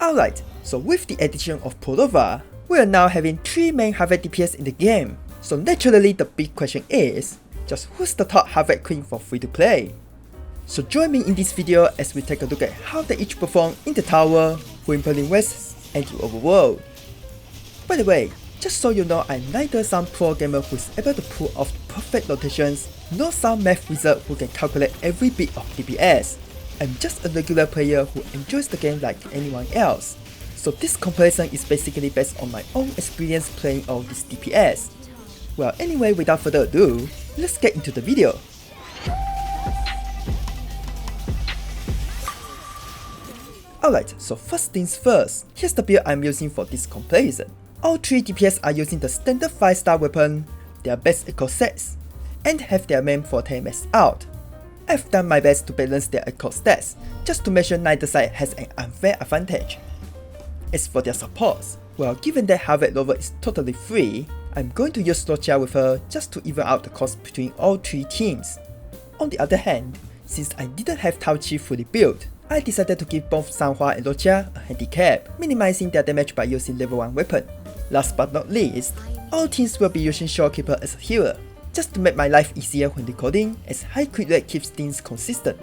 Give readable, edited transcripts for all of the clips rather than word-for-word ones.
Alright, so with the addition of Phrolova, we are now having 3 main Havoc DPS in the game. So naturally the big question is, just who's the top Havoc Queen for free to play? So join me in this video as we take a look at how they each perform in the tower, Whimpering Wastes, and the Overworld. By the way, just so you know, I'm neither some pro gamer who is able to pull off perfect rotations, nor some math wizard who can calculate every bit of DPS. I'm just a regular player who enjoys the game like anyone else. So this comparison is basically based on my own experience playing all these DPS. Well, anyway, without further ado, let's get into the video. Alright, so first things first, here's the build I'm using for this comparison. All 3 DPS are using the standard 5-star weapon, their best echo sets, and have their main forte maxed out. I've done my best to balance their echo stats, just to make sure neither side has an unfair advantage. As for their supports, well, given that Havoc Rover is totally free, I'm going to use Roccia with her just to even out the cost between all 3 teams. On the other hand, since I didn't have Tao Chi fully built, I decided to give both Sanhua and Roccia a handicap, minimizing their damage by using level 1 weapon. Last but not least, all teams will be using Shorekeeper as a healer, just to make my life easier when recording, as high crit rate keeps things consistent.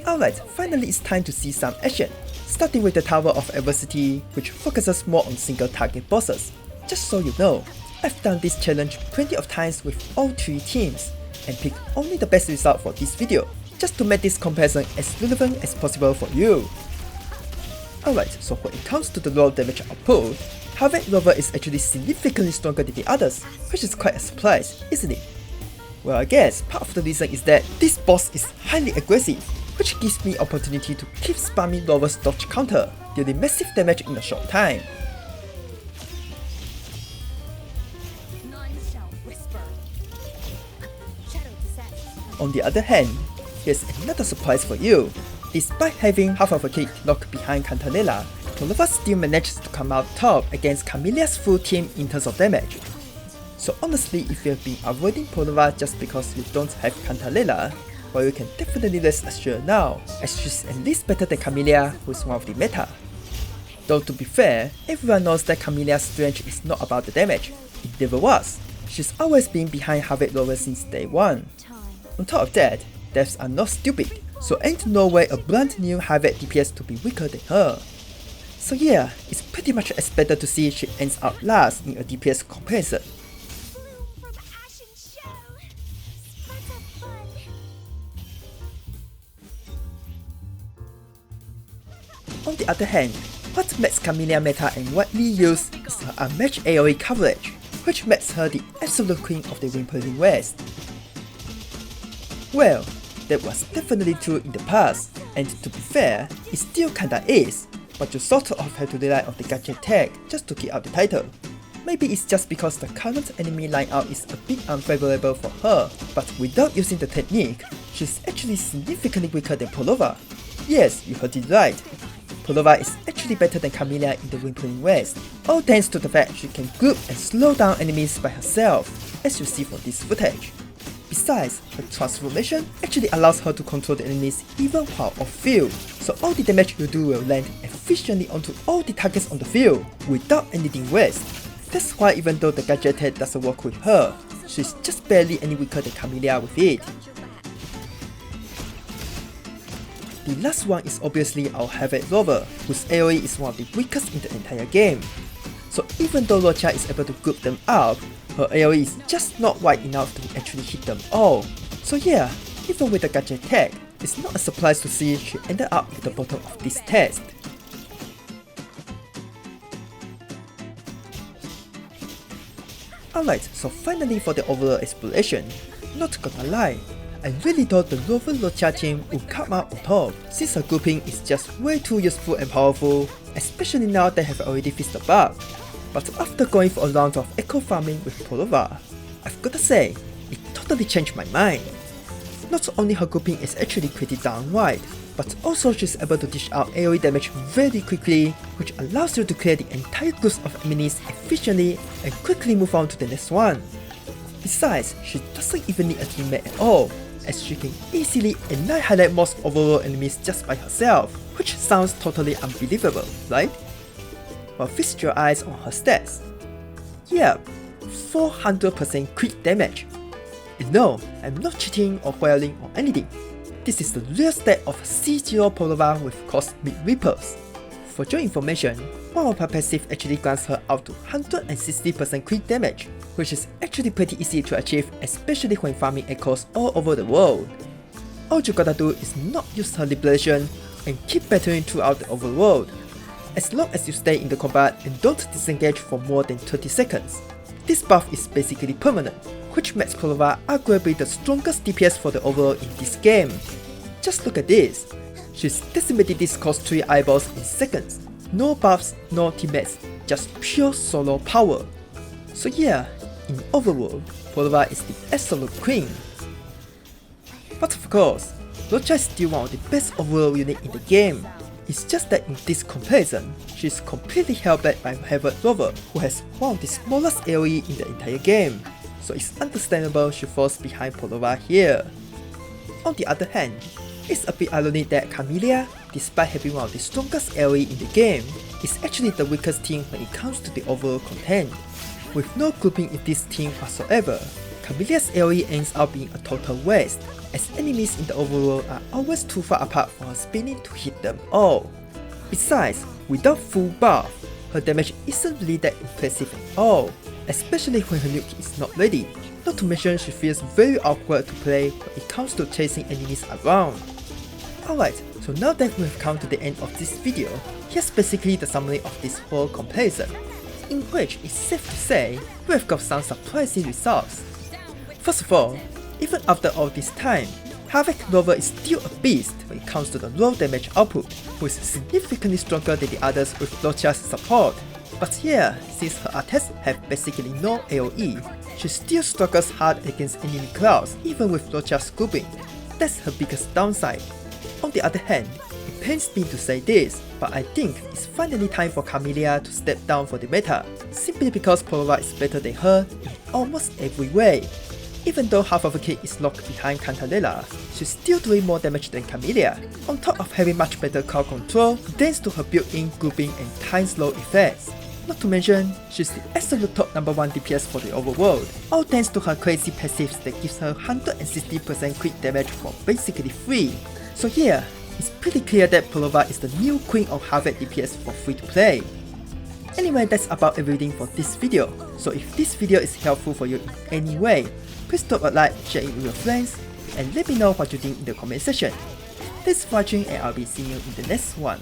Alright, finally it's time to see some action, starting with the Tower of Adversity, which focuses more on single target bosses. Just so you know, I've done this challenge plenty of times with all 3 teams, and picked only the best result for this video, just to make this comparison as relevant as possible for you. Alright, so when it comes to the raw damage output, Havoc Rover is actually significantly stronger than the others, which is quite a surprise, isn't it? Well, I guess part of the reason is that this boss is highly aggressive, which gives me opportunity to keep spamming Rover's dodge counter, dealing massive damage in a short time. On the other hand, here's another surprise for you. Despite having half of a kick locked behind Camellya, Phrolova still manages to come out top against Camellya's full team in terms of damage. So honestly, if you have been avoiding Phrolova just because you don't have Camellya, well, you can definitely rest assured now, as she's at least better than Camellya, who is one of the meta. Though to be fair, everyone knows that Camellya's strength is not about the damage, it never was. She's always been behind Havoc Rover since day 1. On top of that, deaths are not stupid, so ain't no way a brand new Havoc DPS to be weaker than her. So yeah, it's pretty much expected to see she ends up last in a DPS comparison. On the other hand, what makes Camellya meta and widely used is her unmatched AoE coverage, which makes her the absolute queen of the Whimpering Wastes. Well, that was definitely true in the past, and to be fair, it still kinda is, but you sort of have to rely on the gadget tag just to keep up the title. Maybe it's just because the current enemy lineup is a bit unfavorable for her, but without using the technique, she's actually significantly weaker than Phrolova. Yes, you heard it right. Phrolova is actually better than Camellya in the Whimpering Wastes, all thanks to the fact she can group and slow down enemies by herself, as you see from this footage. Besides, her transformation actually allows her to control the enemies even while off field, so all the damage you do will land efficiently onto all the targets on the field, without anything waste. That's why even though the gadget tag doesn't work with her, she's just barely any weaker than Camellya with it. The last one is obviously our Havoc Rover, whose AoE is one of the weakest in the entire game. So even though Roccia is able to group them up, her AoE is just not wide enough to actually hit them all. So yeah, even with the gadget tag, it's not a surprise to see she ended up at the bottom of this test. Alright, so finally for the overall exploration, not gonna lie, I really thought the Rover Roccia team would come out on top, since her grouping is just way too useful and powerful, especially now they have already fixed the bug. But after going for a round of echo farming with Phrolova, I've gotta say, it totally changed my mind. Not only her grouping is actually pretty darn wide, but also she's able to dish out AoE damage very quickly, which allows you to clear the entire groups of enemies efficiently and quickly move on to the next one. Besides, she doesn't even need a teammate at all, as she can easily annihilate most overworld enemies just by herself, which sounds totally unbelievable, right? well, feast your eyes on her stats. Yep, 400% crit damage. And no, I'm not cheating or whirling or anything. This is the real stat of C0 Phrolova with Cosmic Ripples. For your information, one of her passive actually grants her out to 160% crit damage, which is actually pretty easy to achieve, especially when farming echoes all over the world. All you gotta do is not use her liberation and keep battering throughout the overworld, as long as you stay in the combat and don't disengage for more than 30 seconds. This buff is basically permanent, which makes Phrolova arguably the strongest DPS for the overworld in this game. Just look at this. She's decimated this cost 3 eyeballs in seconds. No buffs, no teammates, just pure solo power. So yeah, in Overworld, Phrolova is the absolute queen. But of course, Roccia is still one of the best overworld units in the game. It's just that in this comparison, she's completely held back by Havoc Rover, who has one of the smallest AoE in the entire game, so it's understandable she falls behind Phrolova here. On the other hand, it's a bit ironic that Camellya, despite having one of the strongest AoE in the game, is actually the weakest team when it comes to the overall content. With no grouping in this team whatsoever, Camellya's AoE ends up being a total waste, as enemies in the overworld are always too far apart for her spinning to hit them all. Besides, without full buff, her damage isn't really that impressive at all, especially when her nuke is not ready. Not to mention she feels very awkward to play when it comes to chasing enemies around. Alright, so now that we have come to the end of this video, here's basically the summary of this whole comparison, in which it's safe to say we have got some surprising results. First of all, even after all this time, Havoc Rover is still a beast when it comes to the raw damage output, who is significantly stronger than the others with Roccia's support. But yeah, since her attacks have basically no AoE, she still struggles hard against enemy clouds even with Roccia's grouping. That's her biggest downside. On the other hand, it pains me to say this, but I think it's finally time for Camellya to step down for the meta, simply because Phrolova is better than her in almost every way. Even though half of her kit is locked behind Camellya, she's still doing more damage than Camellya, on top of having much better crowd control thanks to her built-in grouping and time slow effects. Not to mention, she's the absolute top number 1 DPS for the overworld, all thanks to her crazy passives that gives her 160% crit damage for basically free. So yeah, it's pretty clear that Phrolova is the new queen of Havoc DPS for free to play. Anyway, that's about everything for this video, so if this video is helpful for you in any way, please drop a like, share it with your friends, and let me know what you think in the comment section. Thanks for watching and I'll be seeing you in the next one.